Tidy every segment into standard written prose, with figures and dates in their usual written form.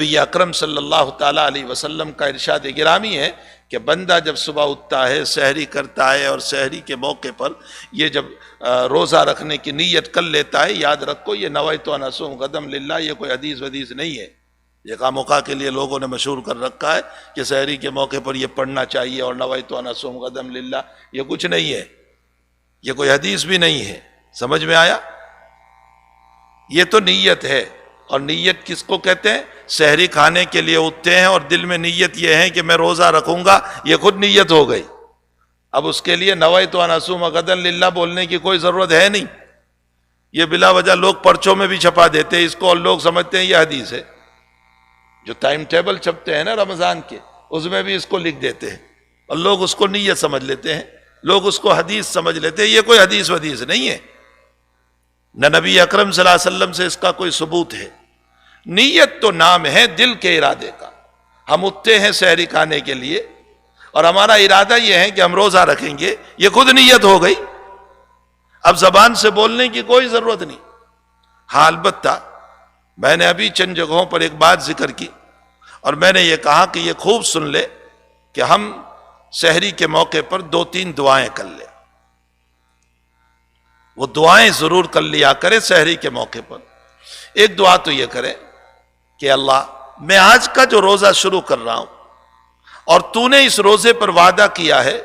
نبی اکرم صلی اللہ تعالیٰ علیہ وسلم کا ارشاد گرامی ہے کہ بندہ جب صبح اٹھتا ہے، سحری کرتا ہے اور سحری کے موقع پر یہ جب روزہ رکھنے کی نیت کر لیتا ہے، یاد رکھو یہ نویت ان اصوم غدا للہ، یہ کوئی حدیث نہیں ہے، یہ خامخواہ کے لیے لوگوں نے مشہور کر رکھا ہے کہ سحری کے موقع پر یہ پڑھنا چاہیے اور نویت ان اصوم غدا للہ، یہ کچھ نہیں ہے، یہ کوئی حدیث بھی نہیں ہے۔ سمجھ میں آیا؟ یہ تو نیت ہے، اور نیت کس کو کہتے ہیں؟ سحری کھانے کے لیے اٹھتے ہیں اور دل میں نیت یہ ہے کہ میں روزہ رکھوں گا، یہ خود نیت ہو گئی۔ اب اس کے لیے نویت ان اصوم غدا للہ بولنے کی کوئی ضرورت ہے نہیں، یہ بلا وجہ لوگ پرچوں میں بھی چھپا دیتے ہیں اس کو، اور لوگ سمجھتے ہیں یہ حدیث ہے۔ جو ٹائم ٹیبل چھپتے ہیں نا رمضان کے، اس میں بھی اس کو لکھ دیتے ہیں اور لوگ اس کو نیت سمجھ لیتے ہیں، لوگ اس کو حدیث سمجھ لیتے ہیں، یہ کوئی حدیث نہیں ہے، نہ نبی اکرم صلی اللہ علیہ وسلم سے اس کا کوئی ثبوت ہے۔ نیت تو نام ہے دل کے ارادے کا۔ ہم اٹھتے ہیں سحری کھانے کے لیے اور ہمارا ارادہ یہ ہے کہ ہم روزہ رکھیں گے، یہ خود نیت ہو گئی، اب زبان سے بولنے کی کوئی ضرورت نہیں۔ ہاں البتہ میں نے ابھی چند جگہوں پر ایک بات ذکر کی اور میں نے یہ کہا کہ یہ خوب سن لے کہ ہم سحری کے موقع پر 2-3 دعائیں کر لیں، وہ دعائیں ضرور کر لیا کرے سحری کے موقع پر۔ ایک دعا تو یہ کرے کہ اللہ میں آج کا جو روزہ شروع کر رہا ہوں اور تو نے اس روزے پر وعدہ کیا ہے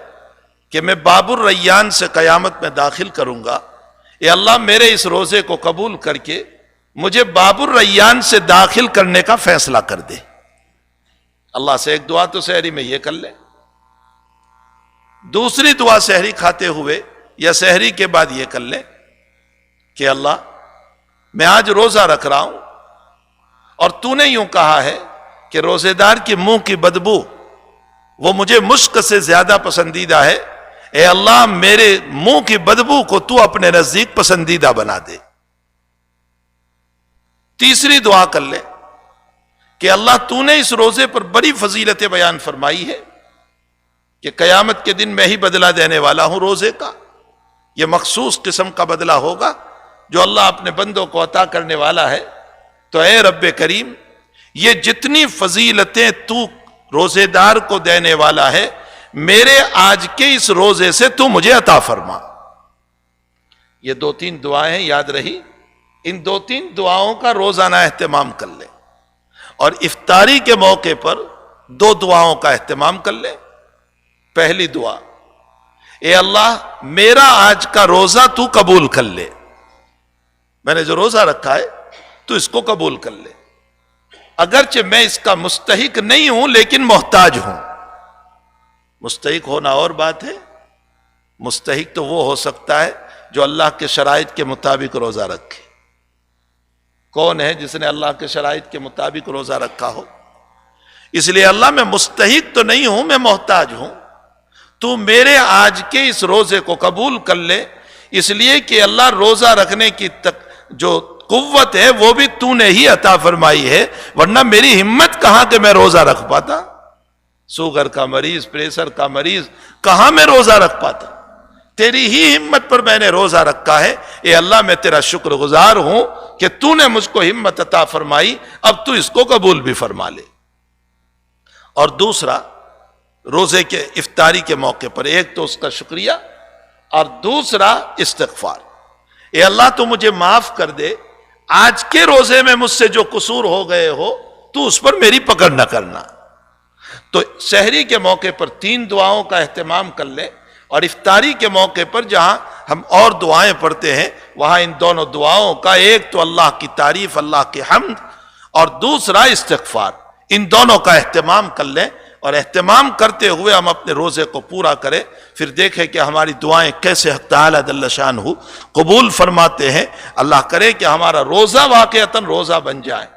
کہ میں باب الریان سے قیامت میں داخل کروں گا، اے اللہ میرے اس روزے کو قبول کر کے مجھے باب الریان سے داخل کرنے کا فیصلہ کر دے۔ اللہ سے ایک دعا تو سحری میں یہ کر لے۔ دوسری دعا سحری کھاتے ہوئے یا سحری کے بعد یہ کر لیں کہ اللہ میں آج روزہ رکھ رہا ہوں اور تو نے یوں کہا ہے کہ روزے دار کی منہ کی بدبو وہ مجھے مشک سے زیادہ پسندیدہ ہے، اے اللہ میرے منہ کی بدبو کو تو اپنے نزدیک پسندیدہ بنا دے۔ تیسری دعا کر لے کہ اللہ تو نے اس روزے پر بڑی فضیلت بیان فرمائی ہے کہ قیامت کے دن میں ہی بدلہ دینے والا ہوں روزے کا، یہ مخصوص قسم کا بدلہ ہوگا جو اللہ اپنے بندوں کو عطا کرنے والا ہے۔ تو اے رب کریم یہ جتنی فضیلتیں تو روزے دار کو دینے والا ہے، میرے آج کے اس روزے سے تو مجھے عطا فرما۔ یہ 2-3 دعائیں یاد رہی، ان 2-3 دعاؤں کا روزانہ اہتمام کر لیں، اور افطاری کے موقع پر 2 دعاؤں کا اہتمام کر لیں۔ پہلی دعا، اے اللہ میرا آج کا روزہ تو قبول کر لے، میں نے جو روزہ رکھا ہے تو اس کو قبول کر لے، اگرچہ میں اس کا مستحق نہیں ہوں لیکن محتاج ہوں۔ مستحق ہونا اور بات ہے، مستحق تو وہ ہو سکتا ہے جو اللہ کے شرائط کے مطابق روزہ رکھے۔ کون ہے جس نے اللہ کے شرائط کے مطابق روزہ رکھا ہو؟ اس لیے اللہ میں مستحق تو نہیں ہوں، میں محتاج ہوں، تو میرے آج کے اس روزے کو قبول کر لے، اس لیے کہ اللہ روزہ رکھنے کی جو قوت ہے وہ بھی تو نے ہی عطا فرمائی ہے، ورنہ میری ہمت کہاں کہ میں روزہ رکھ پاتا؟ شوگر کا مریض، پریشر کا مریض، کہاں میں روزہ رکھ پاتا؟ تیری ہی ہمت پر میں نے روزہ رکھا ہے۔ اے اللہ میں تیرا شکر گزار ہوں کہ تو نے مجھ کو ہمت عطا فرمائی، اب تو اس کو قبول بھی فرما لے۔ اور دوسرا، روزے کے افطاری کے موقع پر ایک تو اس کا شکریہ اور دوسرا استغفار۔ اے اللہ تو مجھے معاف کر دے، آج کے روزے میں مجھ سے جو قصور ہو گئے ہو تو اس پر میری پکڑ نہ کرنا۔ تو سحری کے موقع پر 3 دعاؤں کا اہتمام کر لیں، اور افطاری کے موقع پر جہاں ہم اور دعائیں پڑھتے ہیں وہاں ان دونوں دعاؤں کا، ایک تو اللہ کی تعریف، اللہ کی حمد، اور دوسرا استغفار، ان دونوں کا اہتمام کر لیں، اور اہتمام کرتے ہوئے ہم اپنے روزے کو پورا کریں، پھر دیکھیں کہ ہماری دعائیں کیسے حق تعالی جل شانہ قبول فرماتے ہیں۔ اللہ کرے کہ ہمارا روزہ واقعتاً روزہ بن جائے۔